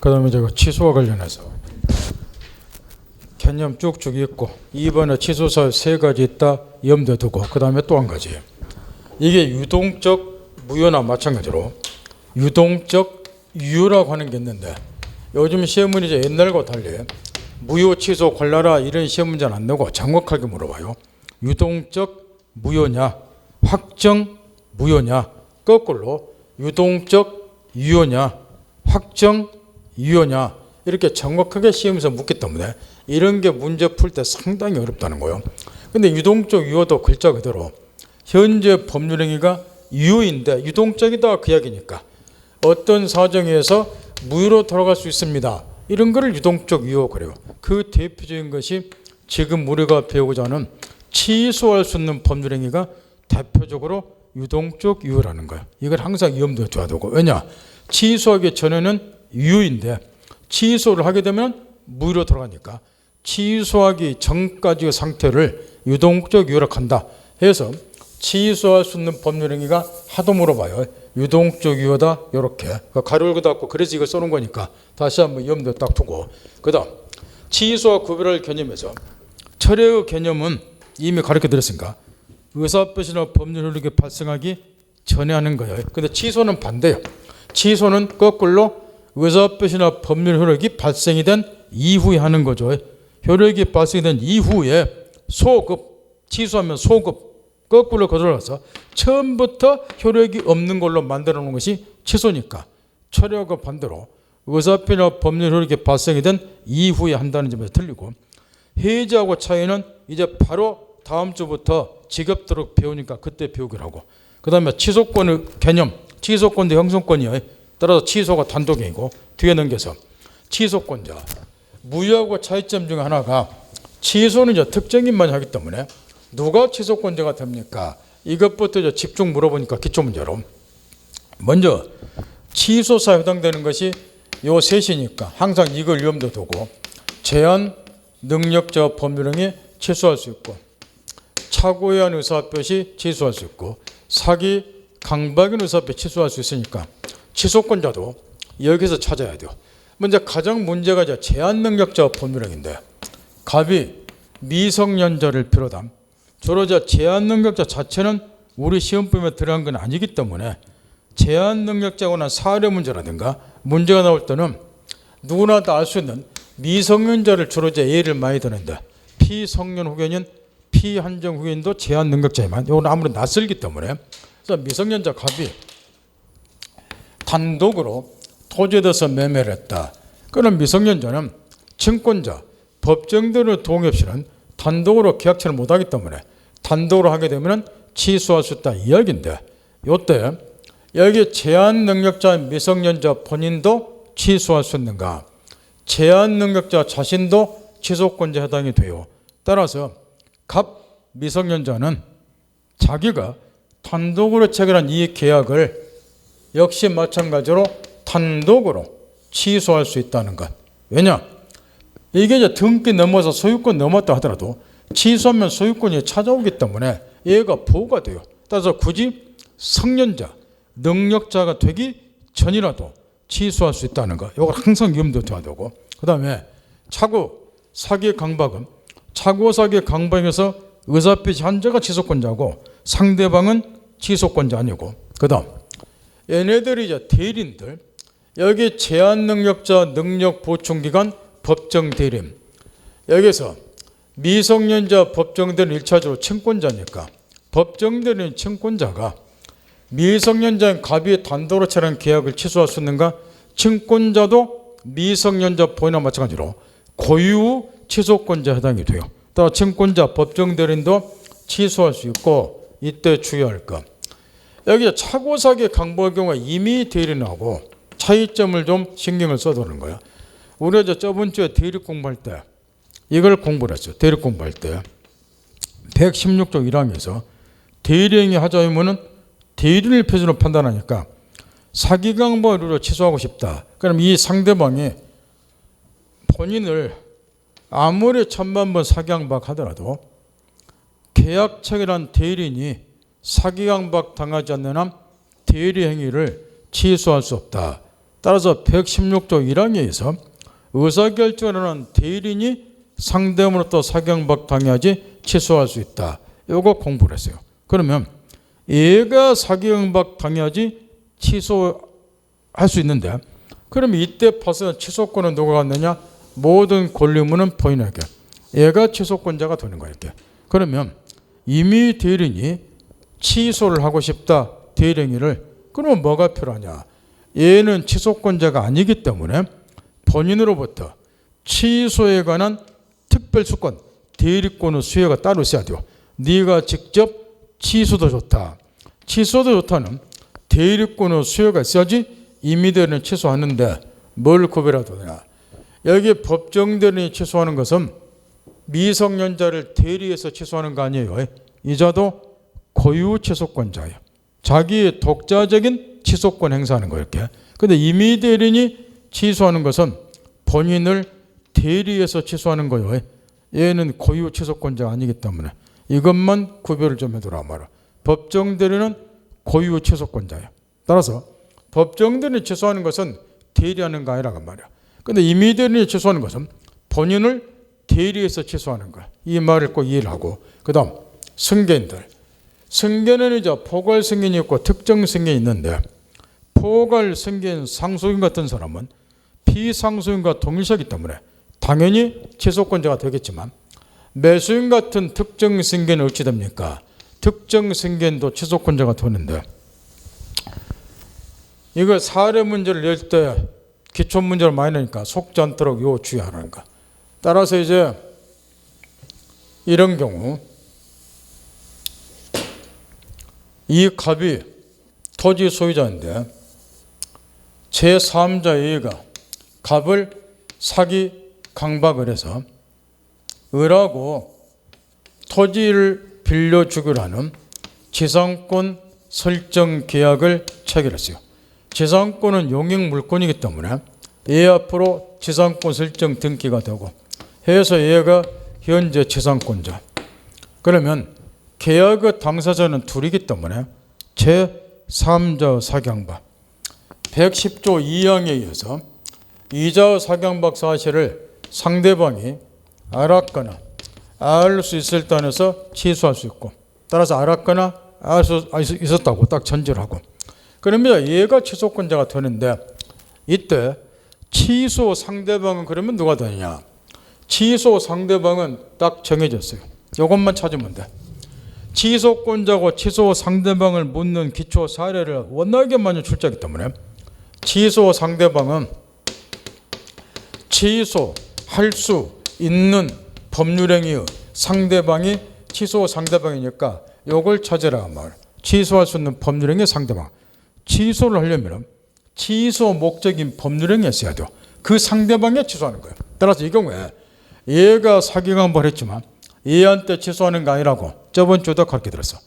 그 다음에 제가 취소와 관련해서 개념 쭉쭉 있고 이번에 취소사 3가지 있다 염두에 두고 그 다음에 또 한 가지 이게 유동적 무효나 마찬가지로 유동적 유효라고 하는 게 있는데 요즘 시험은 이제 옛날과 달리 무효 취소 골라라 이런 시험 문제는 안 내고 정확하게 물어봐요. 유동적 무효냐 확정 무효냐 거꾸로 유동적 유효냐 확정 유효냐 이렇게 정확하게 시험에서 묻기 때문에 이런 게 문제 풀 때 상당히 어렵다는 거예요. 근데 유동적 유효도 글자 그대로 현재 법률 행위가 유효인데 유동적이다 그 이야기니까 어떤 사정에서 무효로 돌아갈 수 있습니다. 이런 거를 유동적 유효 그래요. 그 대표적인 것이 지금 우리가 배우고자 하는 취소할 수 있는 법률 행위가 대표적으로 유동적 유효라는 거예요. 이걸 항상 염두에 둬야 되고 왜냐? 취소하기 전에는 유효인데 취소를 하게 되면 무효로 돌아가니까 취소하기 전까지의 상태를 유동적 유효라고 한다 해서 취소할 수 있는 법률 행위가 하도 물어봐요. 유동적 유효다 이렇게 가로를 긋었고 그래서 이걸 써놓은 거니까 다시 한번 염두에 딱 두고 그 다음 취소와 구별할 개념에서 철회의 개념은 이미 가르쳐 드렸으니까 의사표시나 법률 효력이 발생하기 전에 하는 거예요. 근데 취소는 반대예요. 취소는 거꾸로 의사표시나 법률 효력이 발생이 된 이후에 하는 거죠. 효력이 발생이 된 이후에 소급 취소하면 소급 거꾸로 거슬러서 처음부터 효력이 없는 걸로 만들어 놓은 것이 취소니까 철회하고 반대로 의사표시나 법률 효력이 발생이 된 이후에 한다는 점에서 틀리고 해지하고 차이는 이제 바로 다음 주부터 지겹도록 배우니까 그때 배우기로 하고 그 다음에 취소권의 개념 취소권도 형성권이에요. 따라서 취소가 단독이고 뒤에 넘겨서 취소권자 무효하고 차이점 중에 하나가 취소는 이제 특정인만 하기 때문에 누가 취소권자가 됩니까? 이것부터 이제 집중 물어보니까 기초문제로 먼저 취소사에 해당되는 것이 요 셋이니까 항상 이걸 염두에 두고 제한 능력자 법률행위 취소할 수 있고 착오에 의한 의사표시 취소할 수 있고 사기 강박인 의사표시 취소할 수 있으니까 취소권자도 여기서 찾아야 돼요. 먼저 가장 문제가 이제 제한 능력자 법률행위인데 갑이 미성년자를 비롯한 주로 제한 능력자 자체는 우리 시험범위에 들어간 건 아니기 때문에 제한 능력자에 관한 사례 문제라든가 문제가 나올 때는 누구나 다 알 수 있는 미성년자를 주로 예를 많이 드는데 피성년 후견인 피한정 후견인도 제한 능력자지만 이건 아무래도 낯설기 때문에 그래서 미성년자 갑이 단독으로 토지에 대해서 매매를 했다. 그런 미성년자는 증권자 법정대로 동의 없이는 단독으로 계약처를 못하기 때문에 단독으로 하게 되면 취소할 수 있다 이야기인데 이때 여기 제한 능력자 미성년자 본인도 취소할 수 있는가 제한 능력자 자신도 취소권자에 해당이 돼요. 따라서 갑 미성년자는 자기가 단독으로 체결한 이 계약을 역시 마찬가지로 단독으로 취소할 수 있다는 것. 왜냐? 이게 이제 등기 넘어서 소유권 넘었다 하더라도 취소하면 소유권이 찾아오기 때문에 얘가 보호가 돼요. 따라서 굳이 성년자, 능력자가 되기 전이라도 취소할 수 있다는 것. 이걸 항상 염두에 둬야 되고 그 다음에 착오, 사기, 강박은 착오, 사기, 강박에서 의사표시 한자가 취소권자고 상대방은 취소권자 아니고 그 다음 얘네들이 이제 대리인들 여기 제한 능력자 능력 보충기간 법정 대리인 여기서 미성년자 법정 대리인 1차적으로 친권자니까 법정 대리인 친권자가 미성년자인 갑이 단독으로 체결한 계약을 취소할 수 있는가 친권자도 미성년자 본인과 마찬가지로 고유 취소권자에 해당이 돼요. 따라 친권자 법정 대리인도 취소할 수 있고 이때 주의할 것 여기 착오사기 강박의 경우에 이미 대리인하고 차이점을 좀 신경을 써두는 거야. 우리가 저번 주에 대립 공부할 때 이걸 공부를 했어요. 대립 공부할 때 116조 1항에서 대리행위 하자면은 대리인을 표준으로 판단하니까 사기 강박을 우리가 취소하고 싶다. 그럼 이 상대방이 본인을 아무리 1000만 번 사기 강박하더라도 계약 체결한 대리인이 사기 강박 당하지 않는 한 대리 행위를 취소할 수 없다. 따라서 116조 1항에 의해서 의사결정을 하는 대리인이 상대방으로부터 사경박 당해야지 취소할 수 있다. 이거 공부를 했어요. 그러면 얘가 사경박 당해야지 취소할 수 있는데, 그럼 이때 벌써 취소권은 누가 갖느냐? 모든 권리무는 본인에게. 얘가 취소권자가 되는 거예요. 이렇게. 그러면 이미 대리인이 취소를 하고 싶다. 대리인을. 그러면 뭐가 필요하냐? 얘는 취소권자가 아니기 때문에 본인으로부터 취소에 관한 특별수권, 대리권의 수혜가 따로 있어야 돼요. 네가 직접 취소도 좋다. 취소도 좋다는 대리권의 수혜가 있어야지 이미 대리인을 취소하는데 뭘 구별해야 되냐? 여기 법정 대리인이 취소하는 것은 미성년자를 대리해서 취소하는 거 아니에요. 이자도 고유 취소권자예요. 자기의 독자적인 취소권 행사하는 거예요. 이렇게. 근데 임의 대리인이 취소하는 것은 본인을 대리해서 취소하는 거예요. 얘는 고유 취소권자가 아니기 때문에 이것만 구별을 좀 해두라 말이야. 법정 대리는 고유 취소권자예요. 따라서 법정 대리인이 취소하는 것은 대리하는 거 아니라고 말이야. 근데 임의 대리인이 취소하는 것은 본인을 대리해서 취소하는 거야. 이 말을 꼭 이해를 하고, 그 다음 승계인들. 승계는 이제 포괄 승계인이 있고 특정 승계인이 있는데, 포괄 승계인 상속인 같은 사람은 피상속인과 동일시하기 때문에 당연히 취소권자가 되겠지만, 매수인 같은 특정 승계는 어찌 됩니까? 특정 승계인도 취소권자가 되는데, 이거 사례 문제를 낼 때 기초 문제를 많이 내니까 속지 않도록 요 주의하라는 거. 따라서 이제 이런 경우 이 갑이 토지 소유자인데 제3자 A가 갑을 사기 강박을 해서 을하고 토지를 빌려주기로 하는 지상권 설정 계약을 체결했어요. 지상권은 용익 물권이기 때문에 얘 앞으로 지상권 설정 등기가 되고 해서 얘가 현재 지상권자. 그러면 계약의 당사자는 둘이기 때문에 제3자 사경박 110조 2항에 의해서 이자의 사경박 사실을 상대방이 알았거나 알 수 있을 때 안에서 취소할 수 있고, 따라서 알았거나 알 수 있었다고 딱 전제를 하고, 그러면 얘가 취소권자가 되는데 이때 취소 상대방은 그러면 누가 되느냐? 취소 상대방은 딱 정해졌어요. 이것만 찾으면 돼. 취소권자고 취소 상대방을 묻는 기초 사례를 워낙에 많이 출제하기 때문에 취소 상대방은 취소할 수 있는 법률행위의 상대방이 취소 상대방이니까 이걸 찾으라 말. 취소할 수 있는 법률행위 상대방. 취소를 하려면 취소 목적인 법률행위가 있어야 돼요. 그 상대방에 취소하는 거예요. 따라서 이 경우에 얘가 사기강박을 했지만 얘한테 취소하는 거 아니라고 저번 주도 그렇게 들었어.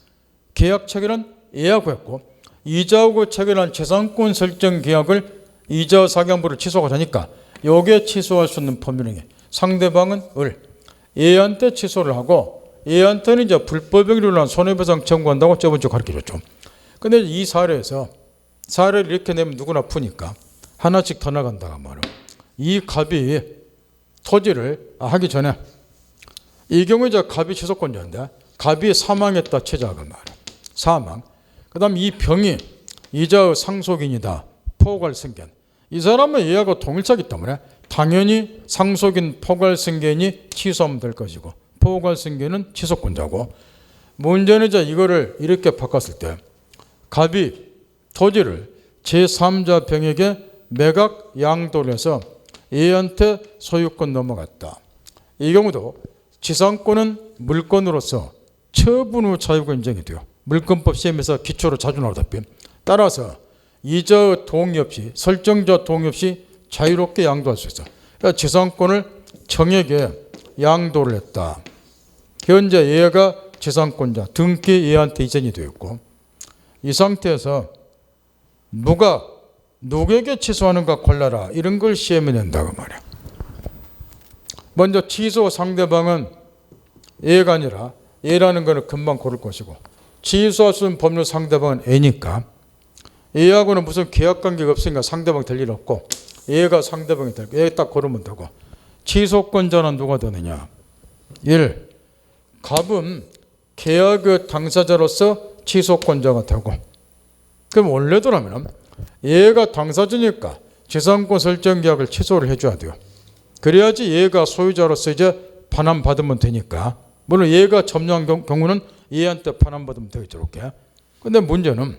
계약 체결은 얘하고 했고 이자하고 체결한 재산권 설정 계약을 이자 사기강박을 취소하고 하니까 요게 취소할 수 있는 법률행위. 상대방은 을. 얘한테 취소를 하고 얘한테는 이제 불법행위로 인한 손해배상 청구한다고 저번 주에 가르쳐줬죠. 근데 이 사례에서 사례를 이렇게 내면 누구나 푸니까 하나씩 더 나간다고 말이에요. 이 갑이 토지를 하기 전에 이 경우에 이제 갑이 취소권자인데 갑이 사망했다 치자고 말이에요. 사망. 그 다음 이 병이 이자의 상속인이다. 포괄승계인. 이 사람은 얘하고 동일자이기 때문에 당연히 상속인 포괄승계인이 취소하면 될 것이고 포괄승계인은 취소권자고, 문제는 이제 이거를 이렇게 바꿨을 때 갑이 토지를 제3자 병에게 매각 양도를 해서 얘한테 소유권 넘어갔다. 이 경우도 지상권은 물권으로서 처분 후 자유가 인정이 돼요. 물권법 시험에서 기초로 자주 나오다시피. 따라서 이자 동의 없이 설정자 동의 없이 자유롭게 양도할 수 있어. 그러니까 지상권을 정에게 양도를 했다. 현재 얘가 지상권자 등기 얘한테 이전이 되어 있고, 이 상태에서 누가 누구에게 취소하는가 골라라 이런 걸 시험에 낸다고 말이야. 먼저 취소 상대방은 얘가 아니라 얘라는 거는 금방 고를 것이고 취소할 수 있는 법률 상대방은 애니까 얘하고는 무슨 계약관계가 없으니까 상대방 될 일 없고 얘가 상대방이 되고 얘 딱 고르면 되고 취소권자는 누가 되느냐. 1. 갑은 계약의 당사자로서 취소권자가 되고 그럼 원래대로라면 얘가 당사자니까 재산권 설정 계약을 취소를 해줘야 돼요. 그래야지 얘가 소유자로서 이제 반환받으면 되니까. 물론 얘가 점유한 경우는 얘한테 반환받으면 되겠죠. 이렇게. 근데 문제는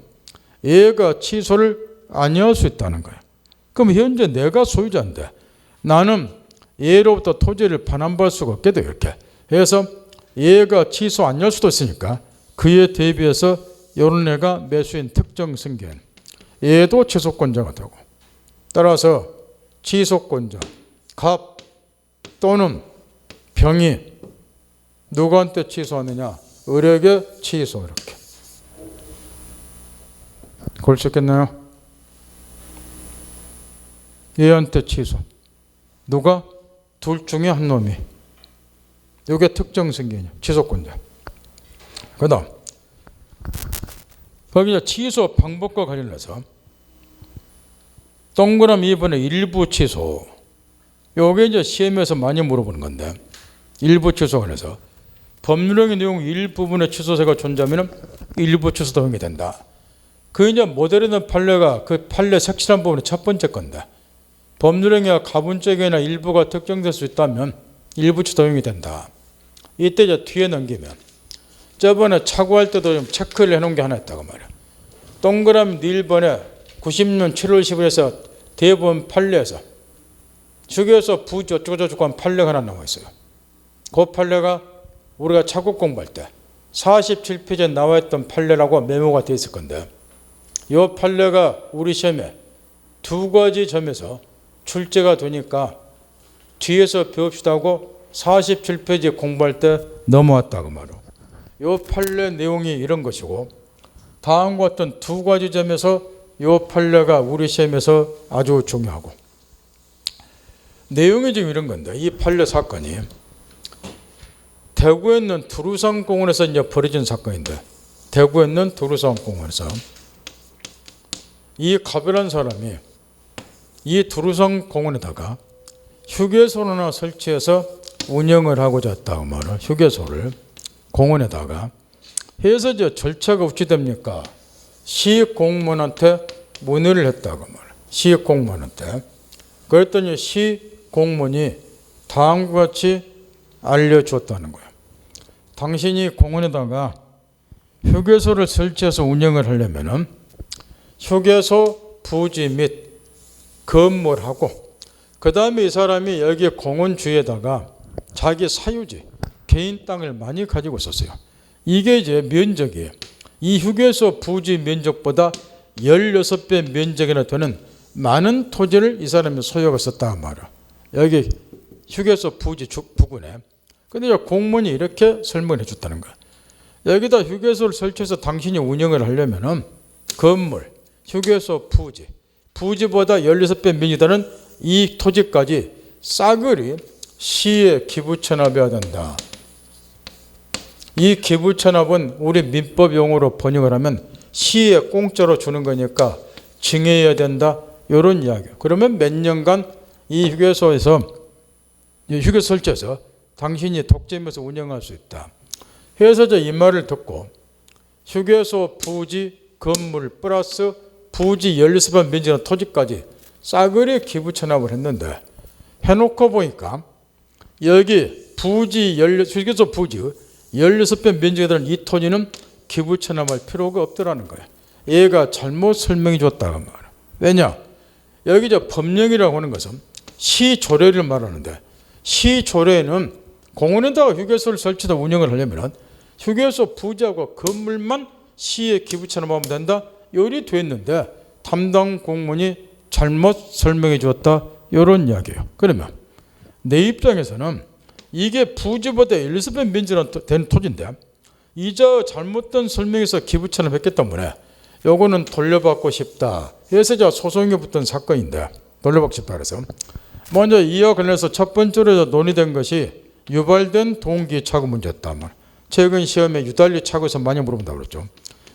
얘가 취소를 아니할 수 있다는 거예요. 그럼 현재 내가 소유자인데 나는 얘로부터 토지를 반환받을 수가 없게 돼요. 이렇게. 그래서 얘가 취소 아니할 수도 있으니까 그에 대비해서 이런 애가 매수인 특정 승계인 얘도 취소권자가 되고 따라서 취소권자 갑 또는 병이 누구한테 취소하느냐. 을에게 취소. 이렇게. 그럴 수 있겠나요? 얘한테 취소. 누가? 둘 중에 한 놈이. 이게 특정 승계인이야. 취소권자. 그 다음 거기 취소 방법과 관련해서 동그라미 2번에 일부 취소. 요게 이제 시험에서 많이 물어보는 건데 일부 취소 관해서 법률행위 내용 일부분의 취소세가 존재하면 일부 취소도 허용이 된다. 그 이제 모델에 있는 판례가 그 판례 색칠한 부분의 첫 번째 건데 법률행위가 가분적이나 일부가 특정될 수 있다면 일부 취소 허용이 된다. 이때 이제 뒤에 넘기면 저번에 차고할 때도 좀 체크를 해놓은 게 하나 있다고 말이야. 동그라미 1번에 90년 7월 10일에서 대법원 판례에서 휴게소 부지 어쩌고저쩌고 한 판례가 하나 나와 있어요. 그 판례가 우리가 차국 공부할 때 47페이지에 나와 있던 판례라고 메모가 되어 있을 건데 이 판례가 우리 시험에 두 가지 점에서 출제가 되니까 뒤에서 배웁시다 하고 47페이지 공부할 때 넘어왔다고 말이에요. 이 판례 내용이 이런 것이고 다음과 같은 두 가지 점에서 이 판례가 우리 시험에서 아주 중요하고 내용이 지금 이런 건데 이 판례 사건이 대구에 있는 두루산공원에서 이제 벌어진 사건인데 대구에 있는 두루산공원에서 이 갑이라는 사람이 이 두루산공원에다가 휴게소를 하나 설치해서 운영을 하고자 했다고 말이에요. 휴게소를 공원에다가 해서 이제 절차가 어찌 됩니까? 시공무원한테 문의를 했다고 말이에요. 시공무원한테. 그랬더니 시공무원이 다음과 같이 알려줬다는 거예요. 당신이 공원에다가 휴게소를 설치해서 운영을 하려면 휴게소 부지 및 건물하고 그 다음에 이 사람이 여기 공원 주위에다가 자기 사유지 개인 땅을 많이 가지고 있었어요. 이게 이제 면적이에요. 이 휴게소 부지 면적보다 16배 면적이나 되는 많은 토지를 이 사람이 소유하고 있었다 말이야. 여기 휴게소 부지 부근에. 근데 공무원이 이렇게 설명을 해줬다는 거야. 여기다 휴게소를 설치해서 당신이 운영을 하려면은 건물, 휴게소 부지, 부지보다 16배 면적이라는 이 토지까지 싸그리 시에 기부천납해야 된다. 이 기부천납은 우리 민법 용어로 번역을 하면 시에 공짜로 주는 거니까 증여해야 된다. 이런 이야기예요. 그러면 몇 년간 이 휴게소에서 휴게소 설치해서 당신이 독점해서 운영할 수 있다. 해서 이 말을 듣고 휴게소 부지 건물 플러스 부지 16배 면적의 토지까지 싸그리 기부천납을 했는데 해놓고 보니까 여기 부지 휴게소 부지 16배 면적에 들은 이 토지는 기부천납할 필요가 없더라는 거예요. 얘가 잘못 설명해 줬다고 말이에요. 왜냐? 여기 법령이라고 하는 것은 시조례를 말하는데 시조례는 공원에다가 휴게소를 설치해서 운영을 하려면 휴게소 부지하고 건물만 시에 기부천납하면 된다. 요리 돼 있는데 담당 공무원이 잘못 설명해 주었다. 이런 이야기예요. 그러면 내 입장에서는 이게 부지보다 16배 면적이 된 토지인데 이저 잘못된 설명에서 기부천납했기 때문에 요거는 돌려받고 싶다. 그래서 소송이 붙은 사건인데 돌려받고 싶다. 그래서 먼저 이와 관련해서 첫 번째로 논의된 것이 유발된 동기 착오 문제였다. 최근 시험에 유달리 착오에서 많이 물어본다고 그랬죠.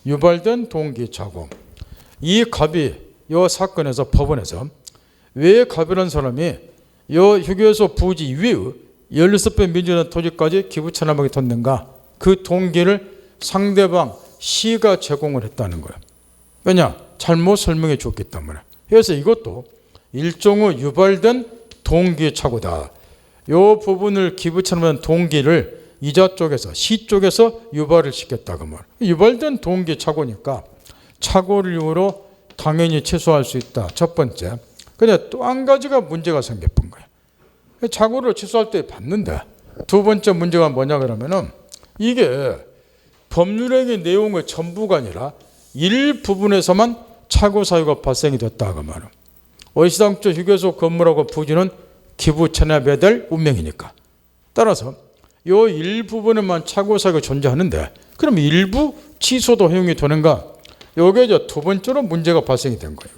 유발된 동기 착오. 이 갑이 이 사건에서 법원에서 왜 갑이라는 사람이 이 휴게소 부지 이외의 16배 민주당 토지까지 기부 체납하게 뒀는가? 그 동기를 상대방 시가 제공을 했다는 거예요. 왜냐? 잘못 설명해 줬기 때문에. 그래서 이것도 일종의 유발된 동기착오다. 이 부분을 기부 체납한 동기를 이자 쪽에서 시 쪽에서 유발을 시켰다고 말이에요. 유발된 동기착오니까 착오를 이유로 당연히 취소할 수 있다. 첫 번째. 근데 또 한 가지가 문제가 생겼던 거예요. 착오를 취소할 때 봤는데 두 번째 문제가 뭐냐 그러면은 이게 법률행위 내용의 전부가 아니라 일부분에서만 착오 사유가 발생이 됐다고 말이에요. 의시당초 휴게소 건물하고 부지는 기부 체납해야 될 운명이니까. 따라서 이 일부분에만 착오 사유가 존재하는데 그럼 일부 취소도 허용이 되는가? 이게 이제 두 번째로 문제가 발생이 된 거예요.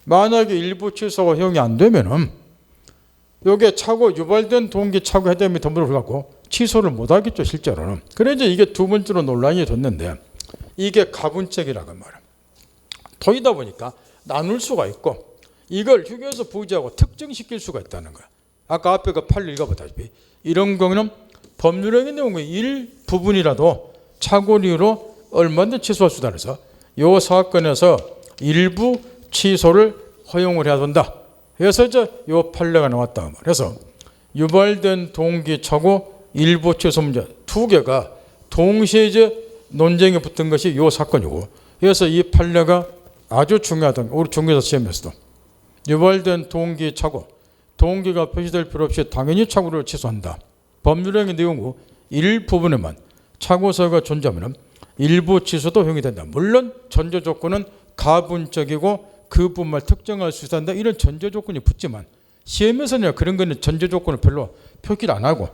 만약에 일부 취소가 허용이 안 되면은 이게 착오 유발된 동기 착오 해당이 덤으로 불구하고 취소를 못 하겠죠, 실제로는. 그래서 이게 두 번째로 논란이 됐는데 이게 가분책이라고 말이에요. 토이다 보니까 나눌 수가 있고 이걸 휴게소 부지하고 특정시킬 수가 있다는 거야. 아까 앞에 그 판례 읽어보다시피 이런 경우는 법률행위 내용의 일부분이라도 착오를 이유로 얼마든지 취소할 수 있다. 그래서 이 사건에서 일부 취소를 허용을 해야 된다. 그래서 이제 이 판례가 나왔다. 그래서 유발된 동기 착오 일부 취소 문제 두 개가 동시에 이제 논쟁에 붙은 것이 이 사건이고, 그래서 이 판례가 아주 중요하던 우리 중개사 시험에서도 유발된 동기 착오, 동기가 표시될 필요 없이 당연히 착오를 취소한다. 법률행위 내용 일부분에만 착오 사유가 존재하면 일부 취소도 허용이 된다. 물론 전제 조건은 가분적이고 그 부분만 특정할 수 있다. 이런 전제 조건이 붙지만 시험에서는 그런 거는 전제 조건을 별로 표기를 안 하고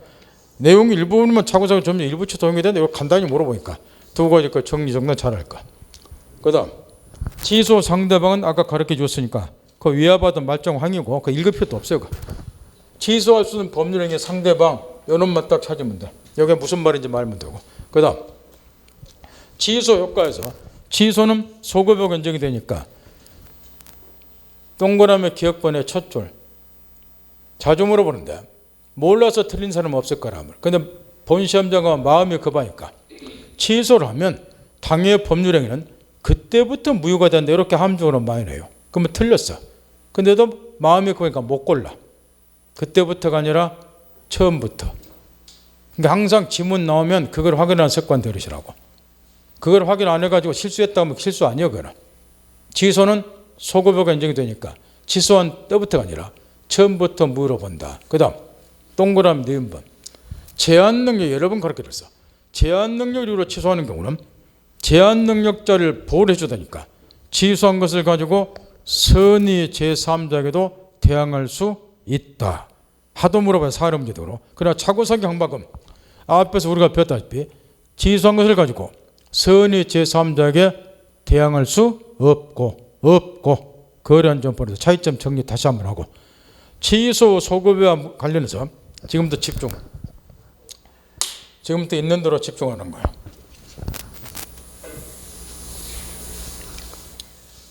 내용이 일부분만 착오 사유가 존재하면 일부 취소 허용이 된다. 이거 간단히 물어보니까 두 가지 거 정리정돈 잘할까. 그 다음 취소 상대방은 아까 가르쳐 줬으니까 그 위화받은 말정황이고 그 읽을 필요도 없어요. 취소할 수 있는 법률행위 상대방 요놈만 딱 찾으면 돼. 여기 무슨 말인지 말면 되고. 그 다음 취소 효과에서 취소는 소급여 견적이 되니까 동그라미 기억번의 첫 줄 자주 물어보는데 몰라서 틀린 사람은 없을 거라. 근데 본 시험장과 마음이 급하니까 취소를 하면 당해 법률행위는 그때부터 무효가 된다. 이렇게 함정으로 많이 해요. 그러면 틀렸어. 근데도 마음이 급하니까 못 골라. 그때부터가 아니라 처음부터. 그러니까 항상 지문 나오면 그걸 확인하는 습관 들으시라고. 그걸 확인 안 해가지고 실수했다 하면 실수 아니에요. 그거는. 취소는 소급여가 인정이 되니까 취소한 때부터가 아니라 처음부터 물어본다. 그 다음 동그라미 니은번 제한 능력 여러 번 가르쳐줬어. 제한 능력 이유로 취소하는 경우는 제한 능력자를 보호를 해줘야 되니까 취소한 것을 가지고 선의 제3자에게도 대항할 수 있다. 하도 물어봐야 사람 문제도로. 그러나 착오사기 항박은 앞에서 우리가 배웠다시피 취소한 것을 가지고 선의 제3자에게 대항할 수 없고 거래한 점포에서 차이점 정리 다시 한번 하고 취소 소급여와 관련해서 지금부터 집중. 지금부터 있는 대로 집중하는 거예요.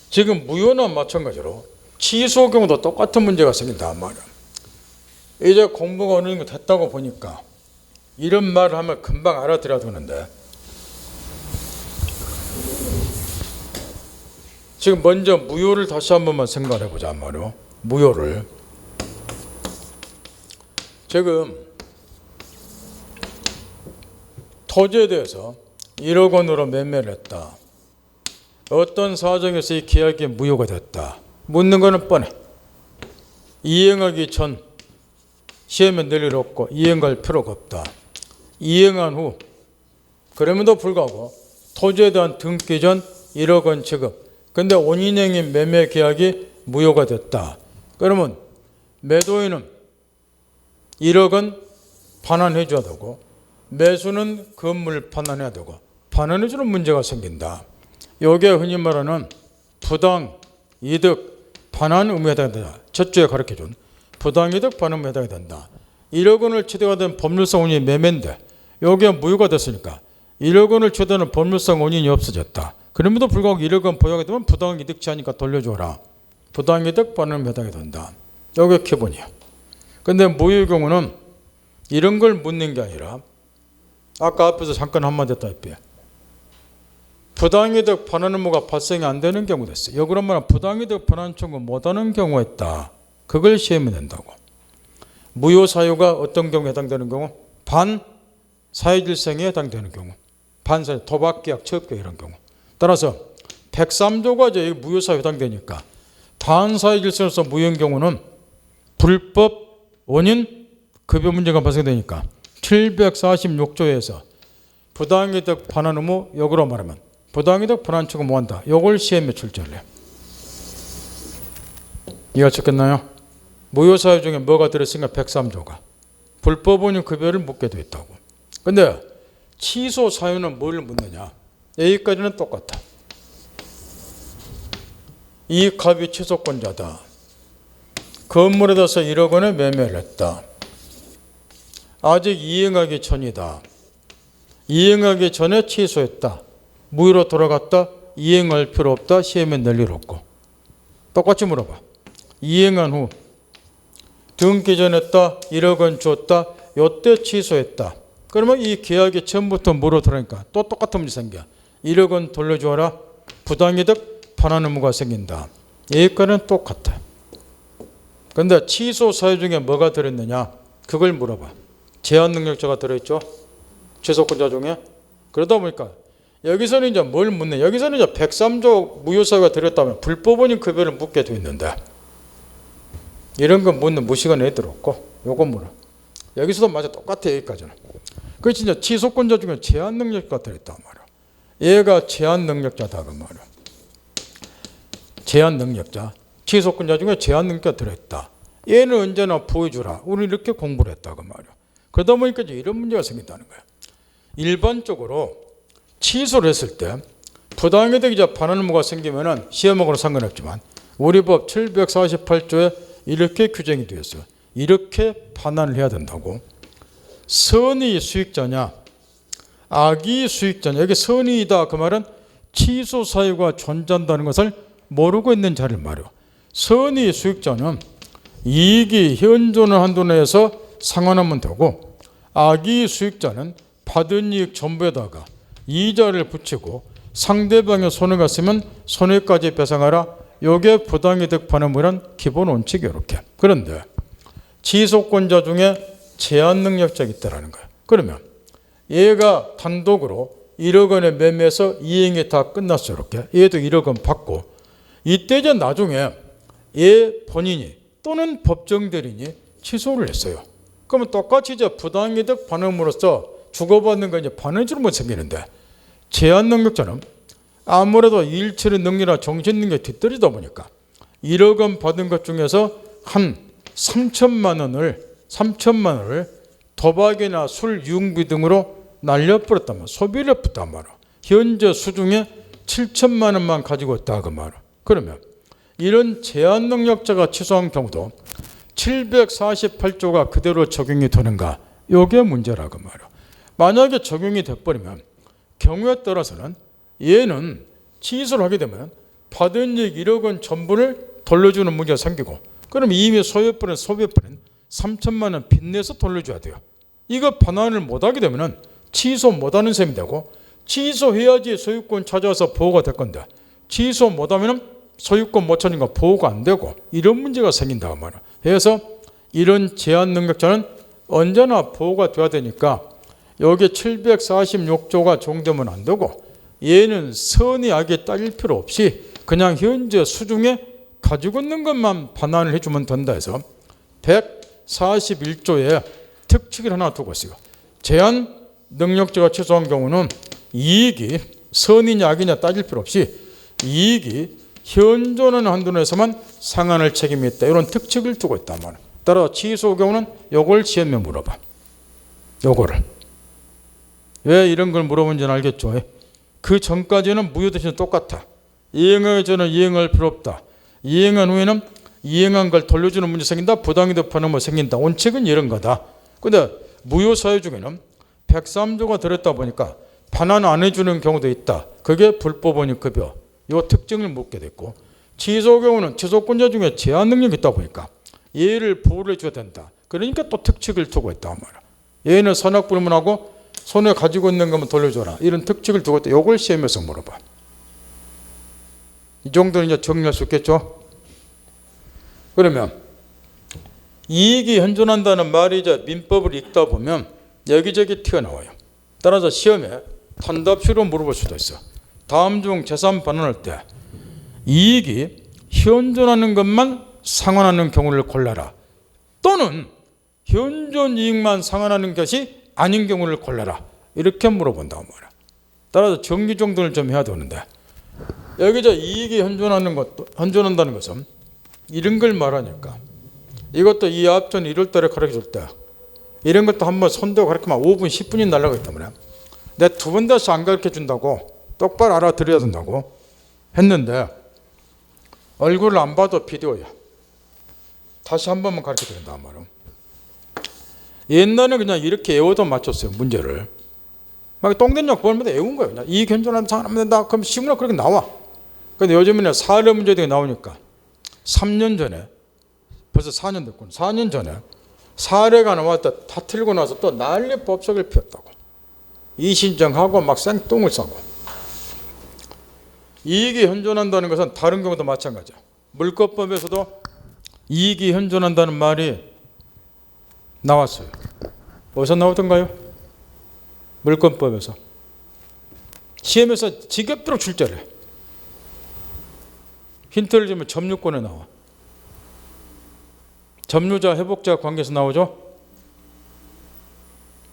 지금 무효나 마찬가지로 취소 경우도 똑같은 문제가 생긴단 말이야. 이제 공부가 어느 정도 됐다고 보니까 이런 말을 하면 금방 알아들어야 되는데 지금 먼저 무효를 다시 한 번만 생각해 보자 말이요. 무효를 지금 토지에 대해서 1억 원으로 매매를 했다. 어떤 사정에서 이 계약이 무효가 됐다. 묻는 거는 뻔해. 이행하기 전 시험에 낼 일 없고 이행할 필요가 없다. 이행한 후 그럼에도 불구하고 토지에 대한 등기 전 1억 원 지급. 근데 원인행위 매매 계약이 무효가 됐다. 그러면 매도인은 1억 원 반환해 줘야 되고 매수는 건물 반환해야 되고 반환해 주는 문제가 생긴다. 이게 흔히 말하는 부당 이득 반환 의무에 해당이 된다. 첫주에 가르쳐준 부당 이득 반환 의무에 해당이 된다. 1억 원을 최대가 된 법률상 원인이 매매인데 여기에 무효가 됐으니까 1억 원을 최대한 법률상 원인이 없어졌다. 그럼에도 불구하고 1억원 보유하게 되면 부당이득 취하니까 돌려줘라. 부당이득 반환 해당이 된다. 이게 기본이야. 근데 무효의 경우는 이런 걸 묻는 게 아니라 아까 앞에서 잠깐 한마디 했다시피 부당이득 반환 의무가 발생이 안 되는 경우도 있어요. 그런 말은 부당이득 반환 청구 못하는 경우가 있다. 그걸 시험에 낸다고. 무효 사유가 어떤 경우에 해당되는 경우? 반사회질성에 해당되는 경우. 반사회, 도박계약, 취업계약 이런 경우. 따라서 103조가 이제 무효 사유에 해당되니까 반사회질성에서 무효인 경우는 불법 원인 급여 문제가 발생되니까 746조에서 부당이득 반환 의무 역으로 말하면 부당이득 반환 청구 못한다. 이걸 시험에 출제를 해요. 이해하셨겠나요? 무효 사유 중에 뭐가 들어있으니까 103조가 불법 원인 급여를 묻게 돼 있다고. 근데 취소 사유는 뭘 묻느냐? 여기까지는 똑같아. 이 갑이 취소권자다. 건물에 대해서 1억 원에 매매를 했다. 아직 이행하기 전이다. 이행하기 전에 취소했다. 무효로 돌아갔다. 이행할 필요 없다. 시험에 낼 일 없고. 똑같이 물어봐. 이행한 후 등기 전했다. 1억 원 줬다. 요때 취소했다. 그러면 이 계약이 처음부터 무효로 들어가니까 또 똑같은 문제 생겨. 1억 원 돌려줘라. 부당이득 반환 의무가 생긴다. 여기까지는 똑같아. 그런데 취소 사유 중에 뭐가 들어있느냐? 그걸 물어봐. 제한 능력자가 들어있죠. 취소권자 중에. 그러다 보니까 여기서는 이제 뭘 묻냐? 여기서는 이제 103조 무효 사유가 들어있다면 불법 원인 급여를 묻게 돼 있는데 이런 거 묻는 무시간 애들 없고 요거 물어. 여기서도 맞아 똑같아. 여기까지는. 그 진짜 취소권자 중에 제한 능력자가 들어있단 말이야. 얘가 제한 능력자다 그 말이야. 제한 능력자. 취소권자 중에 제한 능력자가 들어있다. 얘는 언제나 보여주라. 우리 이렇게 공부를 했다 그 말이야. 그러다 보니까 이제 이런 문제가 생긴다는 거야. 일반적으로 취소를 했을 때 부당이득이자 반환 의무가 생기면은 시험하고는 상관없지만 우리 법 748조에 이렇게 규정이 되어 있어요. 이렇게 반환을 해야 된다고. 선의 수익자냐 악의 수익자냐. 여기 선의이다 그 말은 취소 사유가 존재한다는 것을 모르고 있는 자를 말이요. 선의 수익자는 이익이 현존의 한도 내에서 상환하면 되고 악의 수익자는 받은 이익 전부에다가 이자를 붙이고 상대방의 손해가 있으면 손해까지 배상하라. 이게 부당이득 반환물은 기본 원칙이 이렇게. 그런데 취소권자 중에 제한 능력자가 있다는 거야. 그러면 얘가 단독으로 1억 원에 매매해서 이행이 다 끝났어. 이렇게. 얘도 1억 원 받고 이때 이제 나중에 얘 본인이 또는 법정 대리인이 취소를 했어요. 그러면 똑같이 이제 부당이득 반환물로서 주고받는 건 이제 반환주로 못 생기는데 제한 능력자는 아무래도 일처리 능력이나 정신 능력이 뒤떨어지다 보니까 1억 원 받은 것 중에서 한 3천만 원을 도박이나 술 유흥비 등으로 날려버렸단 말이야. 소비를 했단 말이야. 현재 수중에 7천만 원만 가지고 있다 그 말이야. 그러면 이런 제한 능력자가 취소한 경우도 748조가 그대로 적용이 되는가? 이게 문제라고 말이야. 만약에 적용이 돼버리면 경우에 따라서는 얘는 취소를 하게 되면 받은 이익 1억 원 전부를 돌려주는 문제가 생기고 그럼 이미 소유해버린 3천만 원 빚내서 돌려줘야 돼요. 이거 반환을 못하게 되면 취소 못하는 셈이 되고 취소해야지 소유권 찾아와서 보호가 될 건데 취소 못하면 소유권 못 찾으니까 보호가 안 되고 이런 문제가 생긴다고 말이야. 그래서 이런 제한 능력자는 언제나 보호가 돼야 되니까 여기 746조가 적용되면 안 되고 얘는 선의 악에 따질 필요 없이 그냥 현재 수중에 가지고 있는 것만 반환을 해주면 된다 해서 141조에 특칙을 하나 두고 있어요. 제한 능력자가 취소한 경우는 이익이 선이냐 악이냐 따질 필요 없이 이익이 현존하는 한도 내에서만 상환할 책임이 있다. 이런 특칙을 두고 있단 말이에요. 따라 취소 경우는 요걸 시험에 물어봐. 요거를. 왜 이런 걸 물어본지는 알겠죠? 그 전까지는 무효 대신 똑같아. 이행하기 전에 이행할 필요 없다. 이행한 후에는 이행한 걸 돌려주는 문제 생긴다. 부당이득 반환물 생긴다. 원칙은 이런 거다. 근데 무효 사유 중에는 103조가 들었다 보니까 반환 안 해주는 경우도 있다. 그게 불법원인 급여. 이 특징을 묻게 됐고, 취소 경우는 취소권자 중에 제한 능력이 있다 보니까 얘를 보호를 해줘야 된다. 그러니까 또 특칙을 두고 있다 말이야. 얘는 선악불문하고 손에 가지고 있는 것만 돌려줘라. 이런 특칙을 두고 있다. 이걸 시험에서 물어봐. 이 정도는 이제 정리할 수 있겠죠? 그러면 이익이 현존한다는 말이 이제 민법을 읽다 보면 여기저기 튀어나와요. 따라서 시험에 단답식으로 물어볼 수도 있어. 다음 중 재산 반환할 때 이익이 현존하는 것만 상환하는 경우를 골라라. 또는 현존 이익만 상환하는 것이 아닌 경우를 골라라. 이렇게 물어본다고 말이야. 따라서 정리 정돈을 좀 해야 되는데, 여기 저 이익이 현존한다는 것은 이런 걸 말하니까, 이것도 이 앞전 1월 달에 가르쳐줄 때 이런 것도 한번 손대고 가르치면 5분 10분이 날아가기 때문에 내 두 번 다시 안 가르쳐 준다고 똑바로 알아들어야 된다고 했는데, 얼굴을 안 봐도 비디오야. 다시 한 번만 가르쳐 드린다 말이야. 옛날에 그냥 이렇게 외워도 맞췄어요. 문제를 막 똥된장 구할마다 외운 거예요. 그냥 이익 현존하면 상환하면 된다. 그럼 시문에 그렇게 나와. 근데 요즘에는 사례 문제들이 나오니까 3년 전에, 벌써 4년 됐군. 4년 전에 사례가 나왔다 다 틀고 나서 또 난리 법석을 피웠다고. 이신청하고 막 생똥을 싸고. 이익이 현존한다는 것은 다른 경우도 마찬가지야. 물권법에서도 이익이 현존한다는 말이 나왔어요. 어디서 나오던가요? 물권법에서. 시험에서 지겹도록 출제를 해. 힌트를 주면 점유권에 나와. 점유자 회복자 관계에서 나오죠?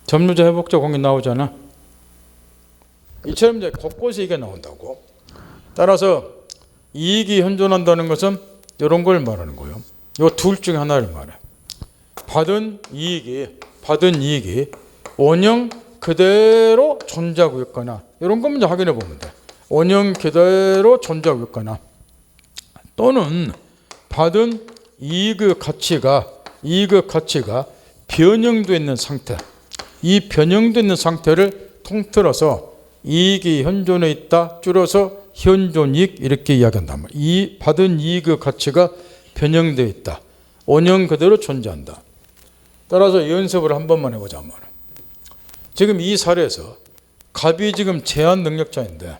점유자 회복자 관계 나오잖아. 이처럼 이제 곳곳에 이게 나온다고. 따라서 이익이 현존한다는 것은 이런 걸 말하는 거예요. 이 둘 중에 하나를 말해. 받은 이익이 원형 그대로 존재하고 있거나, 이런 거 먼저 확인해 보면 돼. 원형 그대로 존재하고 있거나, 또는 받은 이익의 가치가 변형되어 있는 상태, 이 변형되어 있는 상태를 통틀어서 이익이 현존해 있다, 줄여서 현존이익 이렇게 이야기한단 말이야. 이 받은 이익의 가치가 변형되어 있다, 원형 그대로 존재한다. 따라서 연습을 한 번만 해보자 말이야. 지금 이 사례에서 갑이 지금 제한 능력자인데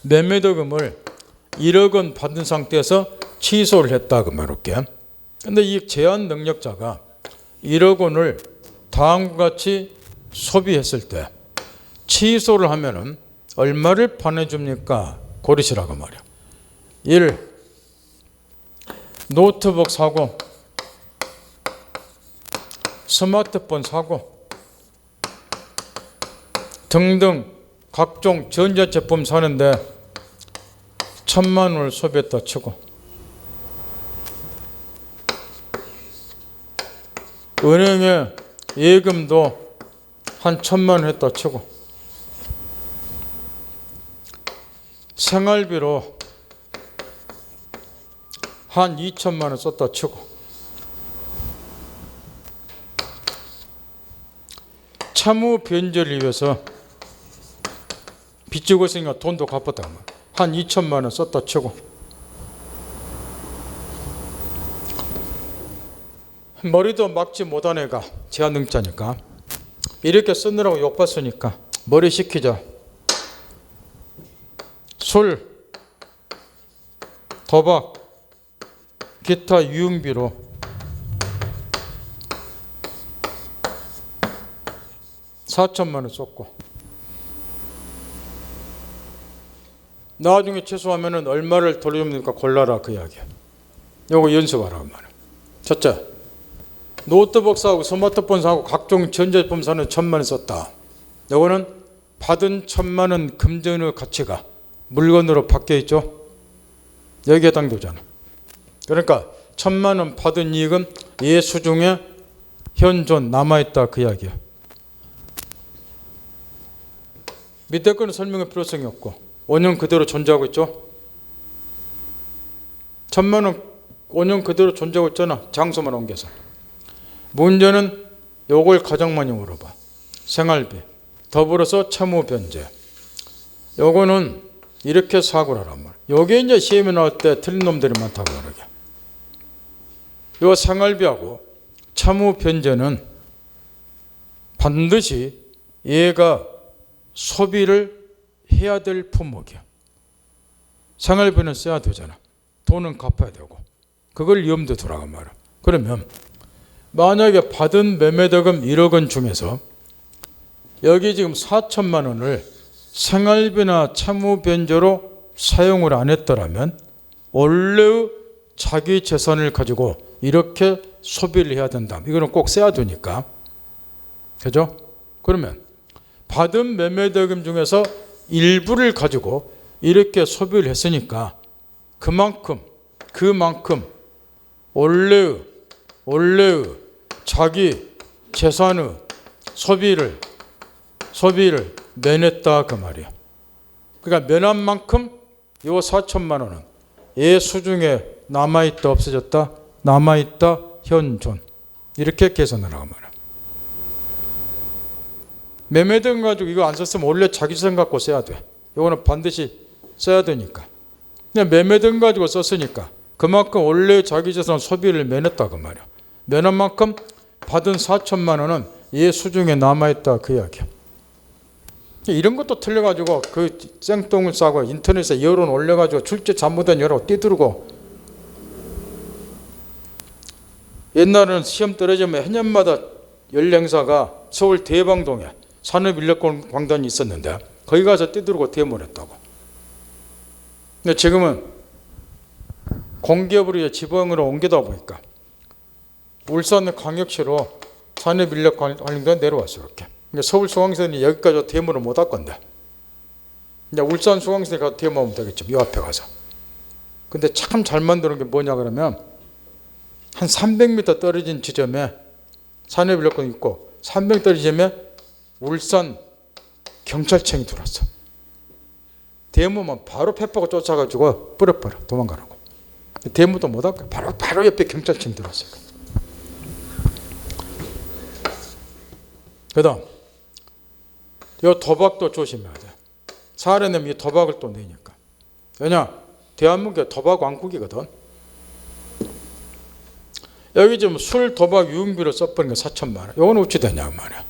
매매대금을 1억 원 받은 상태에서 취소를 했다 그 말할게. 근데 이 제한 능력자가 1억 원을 다음과 같이 소비했을 때 취소를 하면은 얼마를 반해줍니까? 고르시라고 말이야. 1. 노트북 사고, 스마트폰 사고 등등 각종 전자제품 사는데 1,000만 원을 소비했다 치고, 은행에 예금도 한 1,000만 원 했다 치고, 생활비로 한 2,000만 원 썼다 치고, 채무 변제를 위해서 빚지고 있으니까 돈도 갚았다 한 2,000만 원 썼다 치고, 머리도 막지 못한 애가 제한능력자니까 이렇게 쓰느라고 욕봤으니까 머리 식히자. 술, 도박, 기타 유흥비로 $4,000만 원 썼고, 나중에 취소하면은 얼마를 돌려줍니까? 골라라 그 이야기야. 요거 연습하라고 말이야. 첫째, 노트북 사고 스마트폰 사고 각종 전자제품 사는 1,000만 원 썼다. 요거는 받은 1,000만 원 금전의 가치가 물건으로 바뀌어 있죠. 여기에 해당되잖아. 그러니까 1,000만 원 받은 이익은 이 수중에 현존 남아있다 그 이야기야. 밑에 거는 설명할 필요성이 없고 원형 그대로 존재하고 있죠. 1,000만 원 원형 그대로 존재하고 있잖아. 장소만 옮겨서. 문제는 요걸 가장 많이 물어봐. 생활비 더불어서 채무 변제. 요거는 이렇게 사고를 하란 말이야. 요게 이제 시험에 나올 때 틀린 놈들이 많다고 그러게. 요 생활비하고 채무 변제는 반드시 얘가 소비를 해야 될 품목이야. 생활비는 써야 되잖아. 돈은 갚아야 되고. 그걸 염두에 두라고 말이야. 그러면 만약에 받은 매매대금 1억 원 중에서 여기 지금 4천만 원을 생활비나 채무 변제로 사용을 안 했더라면 원래의 자기 재산을 가지고 이렇게 소비를 해야 된다. 이거는 꼭 써야 되니까. 그죠? 그러면 받은 매매대금 중에서 일부를 가지고 이렇게 소비를 했으니까 그만큼 원래의 자기 재산의 소비를 면했다 그 말이야. 그러니까 면한 만큼 요 4천만 원은 얘 수중에 남아있다 없어졌다? 남아있다 현존. 이렇게 계산을 하고 말이야. 매매대금 가지고 이거 안 썼으면 원래 자기 재산 갖고 써야 돼. 이거는 반드시 써야 되니까. 그냥 매매대금 가지고 썼으니까 그만큼 원래 자기 재산 소비를 면했다 그 말이야. 면한 만큼 받은 4천만 원은 얘 수중에 남아있다 그 이야기야. 이런 것도 틀려가지고 그 생똥을 싸고 인터넷에 여론 올려가지고 출제 잘못된 여론 띠두르고. 옛날에는 시험 떨어지면 해년마다 연례행사가 서울 대방동에 산업인력광단이 있었는데 거기 가서 띠두르고 데모를 했다고. 근데 지금은 공기업으로 지방으로 옮기다 보니까 울산 광역시로 산업인력관리가 내려왔어. 이렇게. 서울중앙선이 여기까지 데모를 못 할 건데 이제 울산중앙선에 가서 데모하면 되겠죠. 이 앞에 가서. 근데 참 잘 만드는 게 뭐냐 그러면 한 300m 떨어진 지점에 산업인력관이 있고 300m 떨어진 지점에 울산 경찰청이 들어왔어. 데모만 바로 패빠고 쫓아가지고 뿌려버려. 도망가라고. 데모도 못 할 거야. 바로 옆에 경찰청이 들어왔어요. 그 다음 이 도박도 조심해야 돼. 사례내면 이 도박을 또 내니까. 왜냐? 대한민국이 도박 왕국이거든. 여기 지금 술 도박 유흥비로 써버린 게 4천만 원. 이건 어찌 되냐 말이야.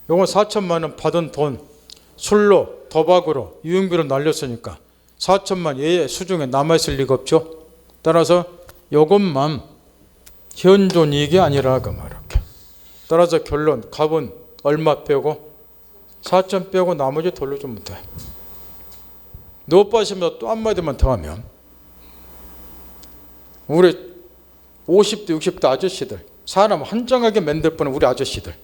이건 4천만 원 받은 돈 술로 도박으로 유흥비로 날렸으니까 4천만 얘 수중에 남아있을 리가 없죠. 따라서 이것만 현존이익이 아니라 그 말이야. 따라서 결론 값은 얼마 빼고 4천 빼고 나머지 돌려주면 돼. 노빠시면 또 한마디만 더 하면 우리 50대 60대 아저씨들 사람 한정하게 만들 뻔한 우리 아저씨들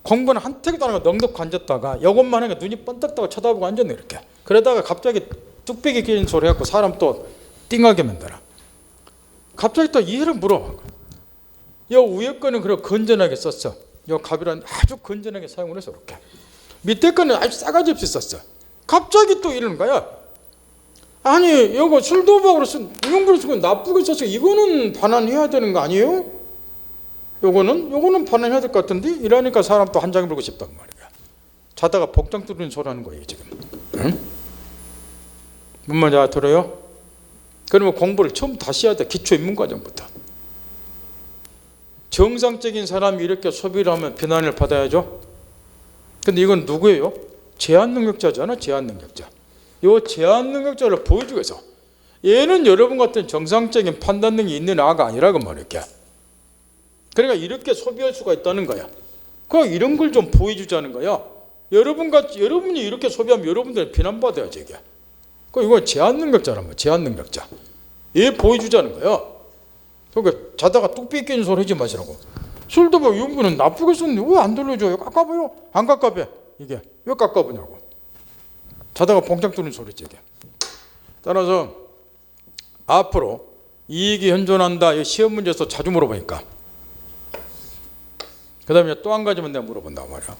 공부는 한 택도 안 하고 넉넉 앉았다가 이것만 하니까 눈이 번뜩 떠고 쳐다보고 앉았네 이렇게. 그러다가 갑자기 뚝배기 끼는 소리 해갖고 사람 또 띵하게 만들어. 갑자기 또 이해를 물어. 이 위에 거는 그래 건전하게 썼어. 이 갑이란 아주 건전하게 사용을 해서 이렇게. 밑에 거는 아주 싸가지 없이 썼어. 갑자기 또 이러는 거야. 아니 이거 술도박으로 쓴 유흥비로 쓰고 나쁘게 썼어. 이거는 반환해야 되는 거 아니에요? 요거는 반환해야 될 것 같은데 이러니까 사람 또 한 장 물고 싶단 말이야. 자다가 복장 뚫리는 소리 하는 거예요 지금. 응? 뭔 말인지 들어요? 그러면 공부를 처음 다시 해야 돼. 기초인문과정부터. 정상적인 사람이 이렇게 소비를 하면 비난을 받아야죠. 근데 이건 누구예요? 제한능력자잖아. 제한능력자. 이 제한능력자를 보여주기 위해서 얘는 여러분 같은 정상적인 판단력이 있는 아가 아니라고 말이야. 그러니까 이렇게 소비할 수가 있다는 거야. 그러니까 이런 걸 좀 보여주자는 거야. 여러분이 이렇게 소비하면 여러분들은 비난받아야지 이게. 그러니까 이건 제한능력자란 말이야. 제한능력자. 얘 보여주자는 거야. 그러니까 자다가 뚝배기 끼는 소리 하지 마시라고. 술도 뭐 유흥비는 나쁘게 썼는데 왜 안 돌려줘요? 깎아봐요. 안 깎아봐. 이게 왜 깎아보냐고. 자다가 봉장 뚫는 소리지 이게. 따라서 앞으로 이익이 현존한다. 이 시험 문제에서 자주 물어보니까. 그 다음에 또 한 가지만 내가 물어본단 말이야.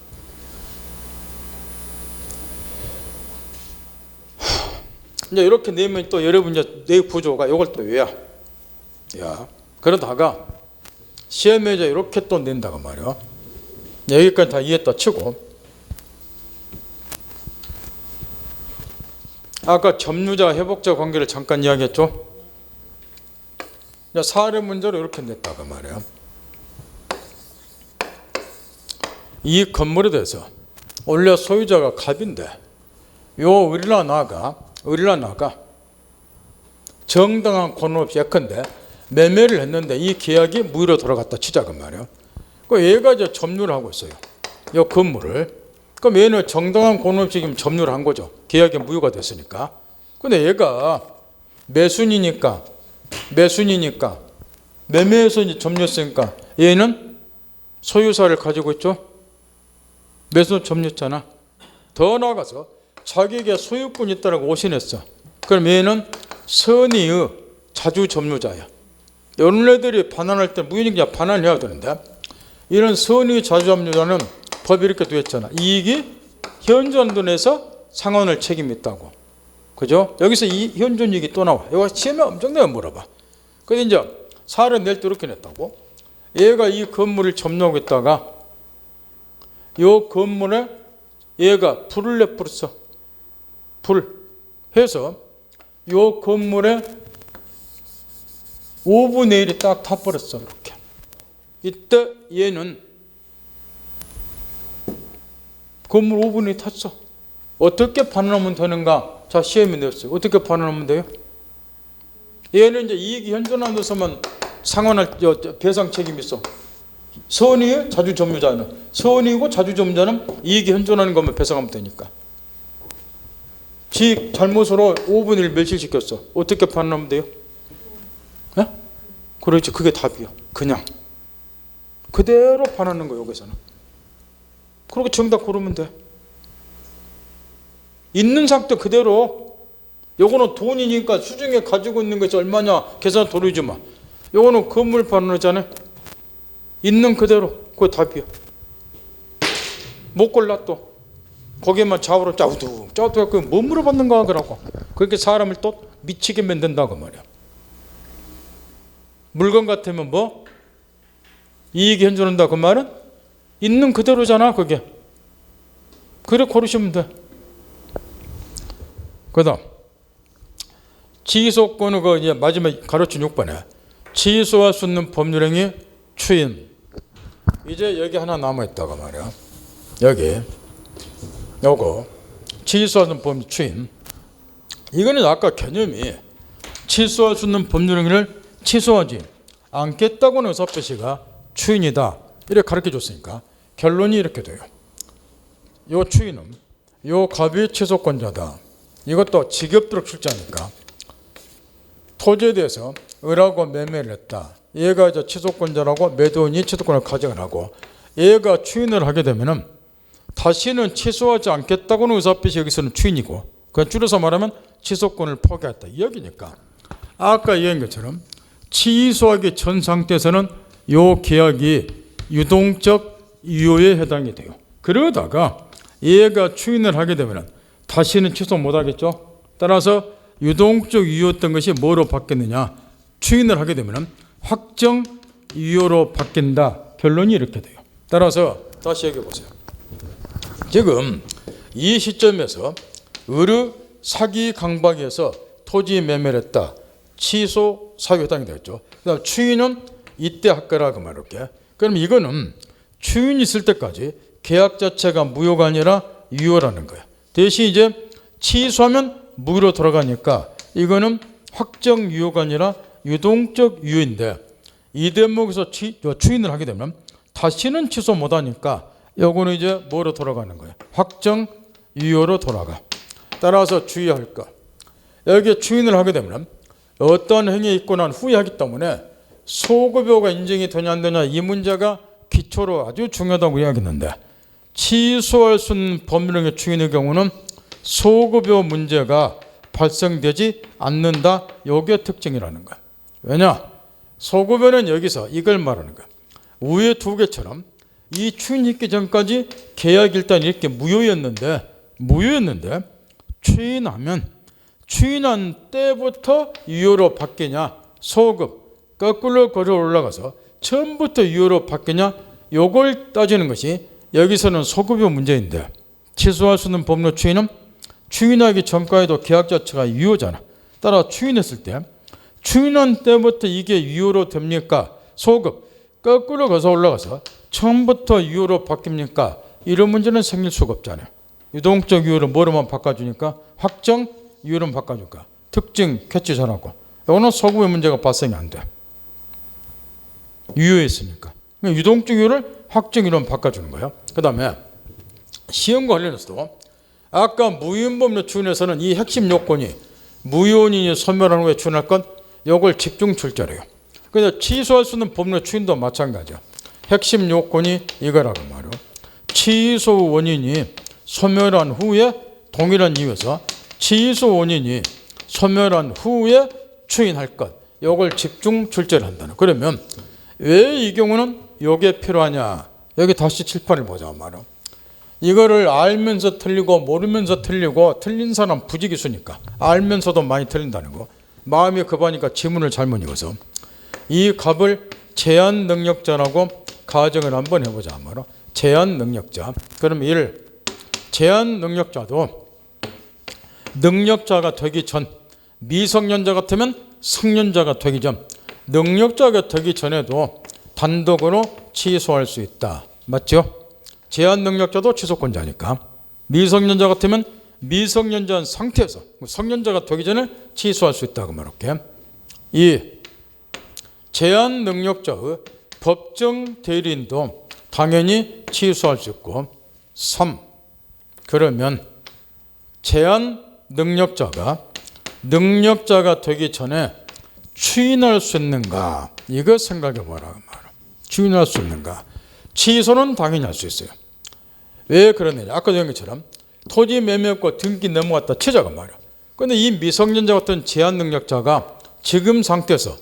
이제 이렇게 내면 또 여러분 이제 내 구조가 이걸 또 외야. 야, 그러다가 시험에 이제 이렇게 또 낸다고 말이야. 여기까지 다 이해했다 치고, 아까 점유자 회복자 관계를 잠깐 이야기했죠. 사례 문제로 이렇게 냈다고 말이야. 이 건물에 대해서 원래 소유자가 갑인데 요 을이라나가 정당한 권한 없이 예컨대 매매를 했는데 이 계약이 무효로 돌아갔다 치자고 말이야. 그 얘가 이제 점유를 하고 있어요. 요 건물을. 그럼 얘는 정당한 권한 없이 지금 점유를 한 거죠. 계약이 무효가 됐으니까. 근데 얘가 매수인이니까 매매해서 이제 점유했으니까 얘는 소유사를 가지고 있죠. 매수 점유했잖아. 더 나아가서 자기에게 소유권이 있다고 오신했어. 그럼 얘는 선의의 자주 점유자야. 이런 애들이 반환할 때 무효니까 반환을 해야 되는데, 이런 선의의 자주 점유자는 법이 이렇게 되어 있잖아. 이익이 현존돈에서 상환할 책임이 있다고. 그죠? 여기서 이 현존이익이 또 나와. 이거 시험에 엄청나게 물어봐. 근데 이제 사례 낼 때 이렇게 냈다고. 얘가 이 건물을 점유하고 있다가 이 건물에 얘가 불을 내버렸어. 불 해서 이 건물에 5분의 1이 딱 타버렸어. 이렇게. 이때 얘는 건물 5분의 1이 탔어. 어떻게 반환하면 되는가? 자, 시험에 냈어요. 어떻게 반환하면 돼요? 얘는 이제 이익이 현존한 데서만 상환할 배상 책임이 있어. 선의의 자주 점유자는, 선의고 자주 점유자는 이익이 현존하는 것만 배상하면 되니까. 지 잘못으로 5분의 1 멸실시켰어. 어떻게 반환하면 돼요? 네? 그렇지. 그게 답이야. 그냥 그대로 반환하는 거예요. 여기서는. 그리고 정답 고르면 돼. 있는 상태 그대로. 요거는 돈이니까 수중에 가지고 있는 것이 얼마냐 계산 돌리지 마. 요거는 건물 반환하잖아요. 있는 그대로. 그거 답이야. 못 골라 또. 거기에만 좌우로 짜우둑 그 뭐 물어봤는가 그러고. 그렇게 사람을 또 미치게 만든다고 말이야. 물건 같으면 뭐 이익이 현존한다 그 말은 있는 그대로잖아. 그게. 그래 고르시면 돼. 그 다음 취소권의 그 이제 마지막 가로친 6번에 취소할 수 있는 법률행위 추인. 이제 여기 하나 남아있다고 말이야. 여기 요거 취소할 수 있는 법률 추인. 이거는 아까 개념이 취소할 수 있는 법률행위를 취소하지 않겠다고는 의사표시가 추인이다 이렇게 가르쳐 줬으니까 결론이 이렇게 돼요. 요 추인은 요 갑이 취소권자다. 이것도 직업도록 출제하니까 토지에 대해서 을하고 매매를 했다. 얘가 이제 취소권자라고 매도인이 취소권을 가져가 하고 얘가 추인을 하게 되면은 다시는 취소하지 않겠다고는 의사표시 여기서는 추인이고 그냥 줄여서 말하면 취소권을 포기했다 이 얘기니까 아까 얘기한 것처럼 취소하기 전 상태에서는 요 계약이 유동적 유효에 해당이 돼요. 그러다가 얘가 추인을 하게 되면은 다시는 취소 못 하겠죠. 따라서 유동적 유효였던 것이 뭐로 바뀌느냐? 추인을 하게 되면 확정 유효로 바뀐다. 결론이 이렇게 돼요. 따라서 다시 얘기해 보세요. 지금 이 시점에서 을의 사기 강박에서 토지 매매를 했다. 취소 사유에 해당이 되겠죠. 그다음 추인은 이때 할 거라 그 말할게. 그럼 이거는 추인이 있을 때까지 계약 자체가 무효가 아니라 유효라는 거야. 대신 이제 취소하면 무효로 돌아가니까 이거는 확정 유효가 아니라 유동적 유효인데 이 대목에서 추인을 하게 되면 다시는 취소 못하니까 요거는 이제 뭐로 돌아가는 거예요? 확정 유효로 돌아가. 따라서 주의할 거. 여기에 추인을 하게 되면 어떤 행위에 있고 난 후에 하기 때문에 소급여가 인정이 되냐 안 되냐 이 문제가 기초로 아주 중요하다고 이야기했는데 취소할 수 있는 법률행위 추인의 경우는 소급여 문제가 발생되지 않는다. 이게 특징이라는 거야. 왜냐? 소급여는 여기서 이걸 말하는 거야. 위에 두 개처럼 이 추인이 있기 전까지 계약이 일단 이렇게 무효였는데 추인한 때부터 유효로 바뀌냐 소급 거꾸로 걸어 올라가서 처음부터 유효로 바뀌냐? 요걸 따지는 것이 여기서는 소급의 문제인데, 취소할 수 있는 법률 추인은 추인하기 전까지도 계약 자체가 유효잖아. 따라 추인했을 때 추인한 때부터 이게 유효로 됩니까? 소급 거꾸로 가서 올라가서 처음부터 유효로 바뀝니까? 이런 문제는 생길 수가 없잖아요. 유동적 유효를 뭐로만 바꿔주니까? 확정 유효로 바꿔줄까? 특징 캐치 잘하고. 이거는 소급의 문제가 발생이 안 돼. 유효했으니까. 유동적 유효를 확정 유효로 바꿔주는 거예요. 그 다음에 시험과 관련해서도 아까 무효인법률 추인에서는 이 핵심 요건이 무효인이 소멸한 후에 추인할 건 이걸 집중 출제해요. 근데 취소할 수 있는 법률 추인도 마찬가지야. 핵심 요건이 이거라고 말이요. 취소 원인이 소멸한 후에 동일한 이유에서 취소 원인이 소멸한 후에 추인할 것. 이걸 집중 출제를 한다는. 그러면 왜 이 경우는 이게 필요하냐? 여기 다시 칠판을 보자 말이요. 이거를 알면서 틀리고 모르면서 틀리고 틀린 사람 부지기수니까 알면서도 많이 틀린다는 거. 마음이 급하니까 지문을 잘못 읽어서 이 값을 제한 능력자라고 가정을 한번 해보자 말이요. 제한 능력자. 그럼 이를 제한 능력자도 능력자가 되기 전 미성년자 같으면 성년자가 되기 전 능력자가 되기 전에도 단독으로 취소할 수 있다. 맞죠? 제한 능력자도 취소권자니까. 미성년자 같으면 미성년자 상태에서 성년자가 되기 전에 취소할 수 있다고 말할게. 이 제한 능력자의 법정 대리인도 당연히 취소할 수 있고. 3. 그러면 제한 능력자가 되기 전에 추인할 수 있는가? 이거 생각해 보라. 추인할 수 있는가? 취소는 당연히 할 수 있어요. 왜 그러느냐? 아까 얘기한 것처럼 토지 매매권 등기 넘어갔다 치자가 말이야. 그런데 이 미성년자 같은 제한 능력자가 지금 상태에서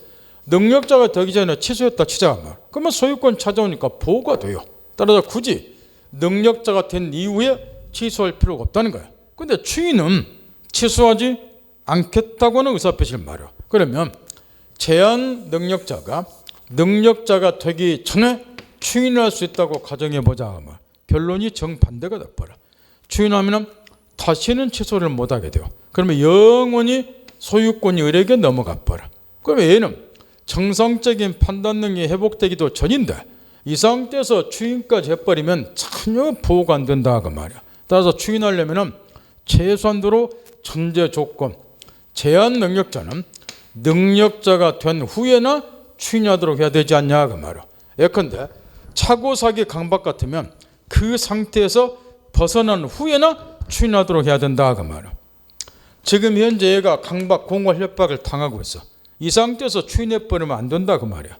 능력자가 되기 전에 취소했다 치자가 말이야. 그러면 소유권 찾아오니까 보호가 돼요. 따라서 굳이 능력자가 된 이후에 취소할 필요가 없다는 거야. 그런데 추인은 취소하지 않겠다고는 의사표시를 말이야. 그러면 제한 능력자가 되기 전에 추인할 수 있다고 가정해보자. 결론이 정반대가 돼버려. 추인하면 다시는 취소를 못하게 돼요. 그러면 영원히 소유권이 을에게 넘어가 버려. 그러면 얘는 정상적인 판단 능력이 회복되기도 전인데 이 상태에서 추인까지 해버리면 전혀 보호가 안 된다 그 말이야. 따라서 추인하려면 최소한도로 전제 조건 제한 능력자는 능력자가 된 후에나 추인하도록 해야 되지 않냐 그 말이야. 예컨대 차고 사기 강박 같으면 그 상태에서 벗어난 후에나 추인하도록 해야 된다 그 말이야. 지금 현재 얘가 강박, 공갈, 협박을 당하고 있어. 이 상태에서 추인해버리면 안 된다 그 말이야.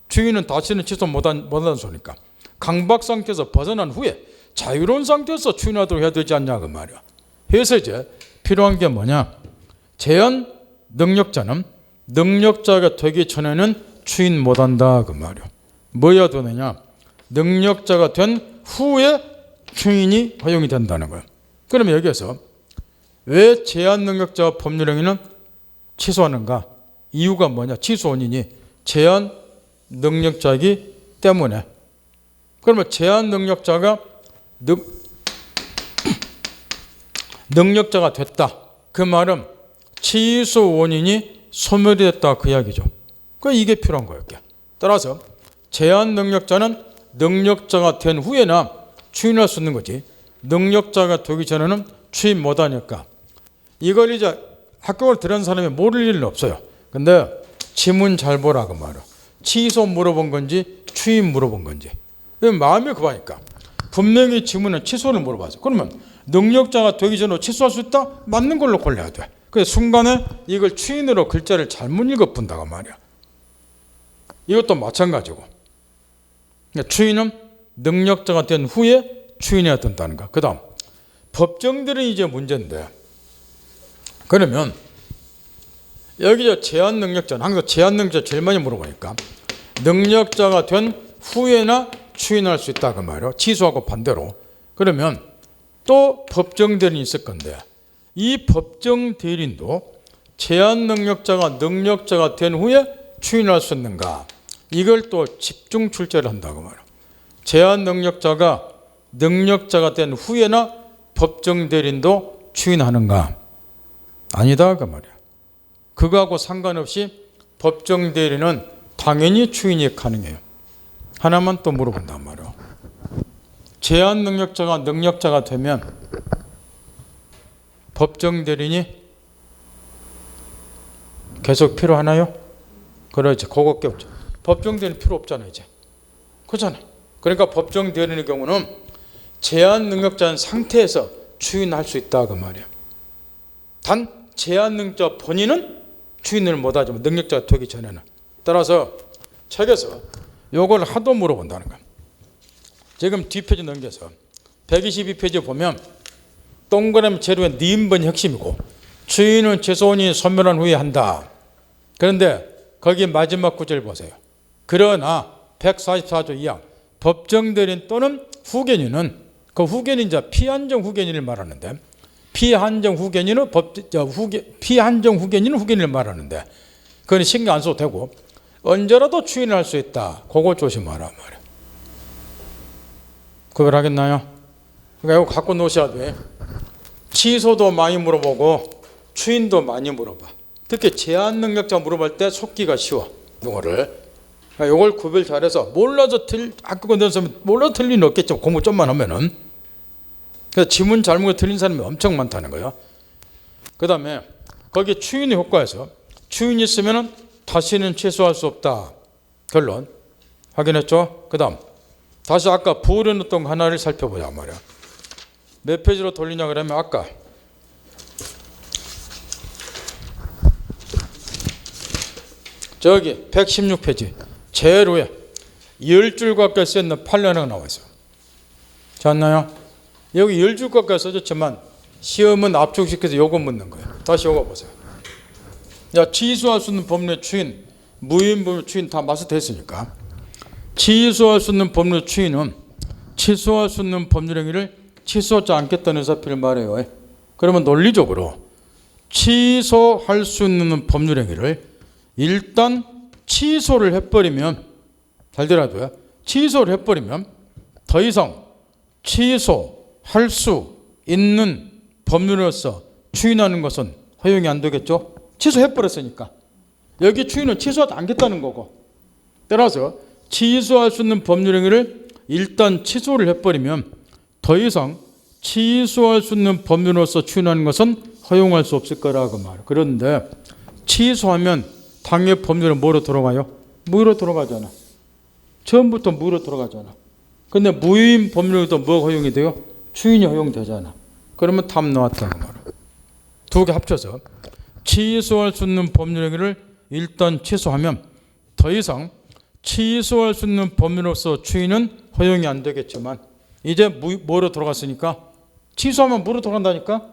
추인은 다시는 취소 못하는 소니까. 강박 상태에서 벗어난 후에 자유로운 상태에서 추인하도록 해야 되지 않냐 그 말이야. 그래서 이제 필요한 게 뭐냐? 제한 능력자는 능력자가 되기 전에는 추인 못한다 그 말이야. 뭐야 되느냐? 능력자가 된 후에 추인이 허용이 된다는 거야. 그러면 여기에서 왜 제한 능력자 법률행위는 취소하는가? 이유가 뭐냐? 취소 원인이 제한 능력자이기 때문에. 그러면 제한 능력자가 능력자가 됐다. 그 말은 취소 원인이 소멸이 됐다 그 이야기죠. 그 이게 필요한 거예요. 따라서 제한 능력자는 능력자가 된 후에나 추인할 수 있는 거지. 능력자가 되기 전에는 추인 못하니까. 이걸 이제 학교를 들은 사람이 모를 일은 없어요. 근데 지문 잘 보라고 말이야. 취소 물어본 건지 추인 물어본 건지. 마음이 급하니까. 분명히 지문은 취소를 물어봤어. 그러면 능력자가 되기 전에 취소할 수 있다? 맞는 걸로 골라야 돼. 그래서 순간에 이걸 추인으로 글자를 잘못 읽어본다고 말이야. 이것도 마찬가지고. 추인은 능력자가 된 후에 추인해야 된다는 거. 그 다음 법정들은 이제 문제인데, 그러면 여기 제한 능력자는 항상 제한 능력자 제일 많이 물어보니까 능력자가 된 후에나 추인할 수 있다 그 말이에요. 취소하고 반대로. 그러면 또 법정 대리인이 있을 건데 이 법정 대리인도 제한 능력자가 된 후에 추인할 수 있는가? 이걸 또 집중 출제를 한다고 말이야. 제한 능력자가 된 후에나 법정 대리인도 추인하는가? 아니다 그 말이야. 그거하고 상관없이 법정 대리는 당연히 추인이 가능해요. 하나만 또 물어본단 말이야. 제한 능력자가 되면 법정 대리인이 계속 필요하나요? 그렇지. 그거밖에 없죠. 법정 대리인 필요 없잖아 이제. 그렇잖아. 그러니까 법정 대리인의 경우는 제한 능력자인 상태에서 추인할 수 있다 그 말이야. 단 제한 능력자 본인은 추인을 못하지만 능력자가 되기 전에는. 따라서 책에서 요걸 하도 물어본다는 거야. 지금 뒷페이지 넘겨서 122페이지 보면 동그라미 제로의 니은번이 핵심이고 추인은 최소한이 소멸한 후에 한다. 그런데 거기 마지막 구절 보세요. 그러나 144조 2항 법정 대리인 또는 후견인은 그 후견인 자 피한정 후견인을 말하는데 피한정 후견인은 후견인을 말하는데 그건 신경 안 써도 되고 언제라도 추인을 할 수 있다. 그거 조심하라 말이야. 그걸 하겠나요? 그러니까 이거 갖고 놓으셔야 돼. 취소도 많이 물어보고 추인도 많이 물어봐. 특히 제한 능력자 물어볼 때 속기가 쉬워. 이거를. 그러니까 이걸 구별 잘해서 몰라서 학교 건드렸으면 몰라서 틀린 일 없겠지만 공부 좀만 하면은. 그래서 지문 잘못 틀린 사람이 엄청 많다는 거예요. 그 다음에 거기 추인의 효과에서 추인이 있으면 다시는 취소할 수 없다. 결론 확인했죠? 그 다음 다시 아까 부어놓던 거 하나를 살펴보자 말이야. 몇 페이지로 돌리냐 그러면 아까 저기 116페이지 제일 위에 10줄 가까이 쓰였는 판례가 나와 있어요. 잤나요? 여기 10줄 가까이 써졌지만 시험은 압축시켜서 요거 묻는 거예요. 다시 요거 보세요. 야, 취소할 수 있는 법률 추인, 무효인 법률 추인 다 마스터했으니까 취소할 수 있는 법률 추인은 취소할 수 있는 법률 행위를 취소하지 않겠다는 의사표를 말해요. 그러면 논리적으로 취소할 수 있는 법률 행위를 일단 취소를 해버리면 잘 들어줘요. 취소를 해버리면 더 이상 취소할 수 있는 법률로서 추인하는 것은 허용이 안 되겠죠. 취소해버렸으니까. 여기 추인은 취소하지 않겠다는 거고. 따라서 취소할 수 있는 법률 행위를 일단 취소를 해버리면 더 이상 취소할 수 있는 법률로서 추인하는 것은 허용할 수 없을 거라고 말해요. 그런데 취소하면 당의 법률은 뭐로 돌아가요? 무효로 돌아가잖아. 처음부터 무효로 돌아가잖아. 근데 무효인 법률도 뭐가 허용이 돼요? 추인이 허용되잖아. 그러면 답 나왔다고 말해요. 두 개 합쳐서 취소할 수 있는 법률 행위를 일단 취소하면 더 이상 취소할 수 있는 법률로서 추인은 허용이 안 되겠지만 이제 뭐로 돌아갔으니까 취소하면 뭐로 돌아간다니까?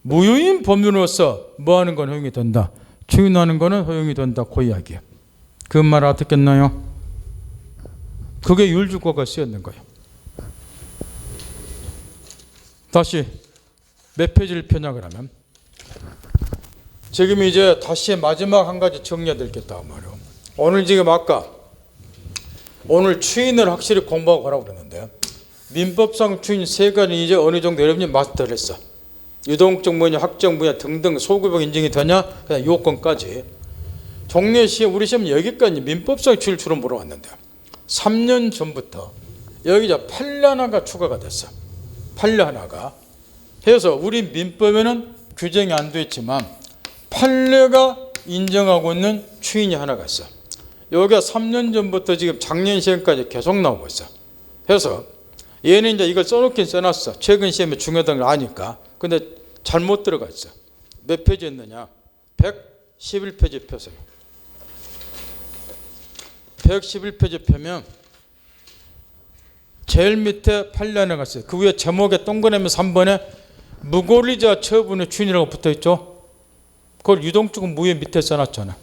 무효인 법률로서 뭐 하는 건 허용이 된다. 추인하는 거는 허용이 된다. 그 이야기야. 그 말 어떻겠나요? 그게 율주과가 쓰였는 거예요. 다시 몇 페이지를 펴냐 그러면 지금 이제 다시 마지막 한 가지 정리해야 되겠다 말이에요. 오늘 지금 아까 오늘 추인을 확실히 공부하고 가라고 그랬는데 민법상 추인 세 가지 이제 어느 정도 여러분이 마스터를 했어. 유동적 분야, 학적 분야 등등 소급형 인정이 되냐 그냥 요건까지. 종래 시험 우리 시험 여기까지 민법상 추인을 주로 물어왔는데 3년 전부터 여기 이제 판례 하나가 추가가 됐어. 판례 하나가. 해서 우리 민법에는 규정이 안 돼 있지만 판례가 인정하고 있는 추인이 하나가 있어. 여기가 3년 전부터 지금 작년 시험까지 계속 나오고 있어. 그래서 얘는 이제 이걸 써놓긴 써놨어. 최근 시험에 중요하다는 걸 아니까. 근데 잘못 들어가 있어. 몇 페이지 있느냐? 111페이지 펴세요. 111페이지 펴면 제일 밑에 판례 하나가 있어요. 그 위에 제목에 동그라미 3번에 무고리자 처분의 추인이라고 붙어있죠. 그걸 유동적은 무효 밑에 써놨잖아.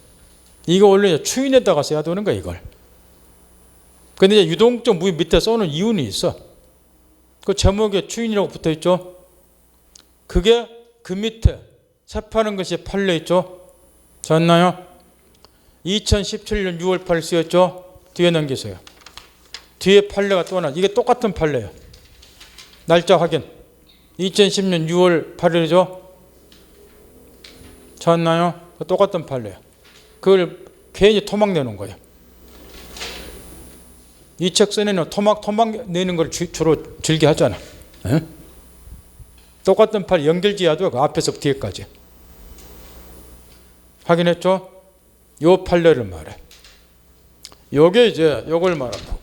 이거 원래 추인에다가 써야 되는 거야 이걸. 근데 이제 유동적 무효 밑에 써놓은 이유는 있어. 그 제목에 추인이라고 붙어있죠. 그게 그 밑에 세파는 것이 판례 있죠. 졌나요? 2017년 6월 8일 쓰였죠. 뒤에 넘기세요. 뒤에 판례가 또 하나. 이게 똑같은 판례예요. 날짜 확인. 2010년 6월 8일이죠. 찾나요? 똑같은 판례예요. 그걸 괜히 토막 내는 거예요. 이 책 써내는 토막 내는 걸 주로 즐겨 하잖아. 에? 똑같은 판례 연결지어도 그 앞에서부터 뒤에까지. 확인했죠? 요 판례를 말해. 요게 이제 요걸 말한다고.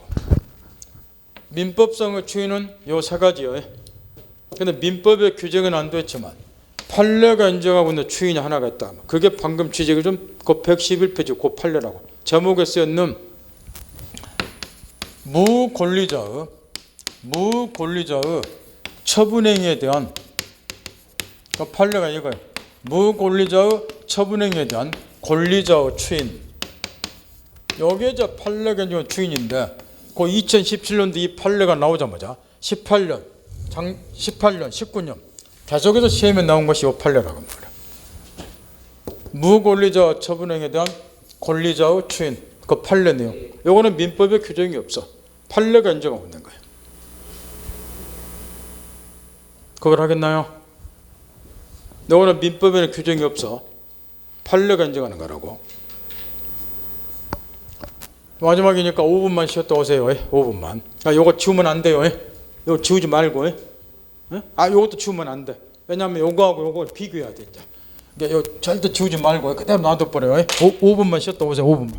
민법성의 추이는 요 세 가지예요. 근데 민법의 규정은 안 됐지만 판례가 인정하고 있는 추인이 하나가 있다. 그게 방금 취직을 좀 그 111페이지 그 판례라고. 제목에 쓰였는 무권리자의 처분행위에 대한 그 판례가 이거예요. 무권리자의 처분행위에 대한 권리자의 추인. 여기에 이제 판례가 인정한 추인인데 그 2017년도 이 판례가 나오자마자 18년, 19년 계속해서 시험에 나온 것이 이 판례라고 말해요. 무권리자 처분행위에 대한 권리자의 추인, 그 판례 내용. 이거는 민법에 규정이 없어. 판례가 인정하고 있는 거예요. 그걸 하겠나요? 이거는 민법에는 규정이 없어. 판례가 인정하는 거라고. 마지막이니까 5분만 쉬었다 오세요. 5분만. 요거 지우면 안 돼요. 요거 지우지 말고. 요것도 지우면 안 돼. 왜냐하면 요거하고 요거 비교해야 돼. 이제. 절대 지우지 말고 그대로 놔둬버려요. 5분만 쉬었다 오세요. 5분만.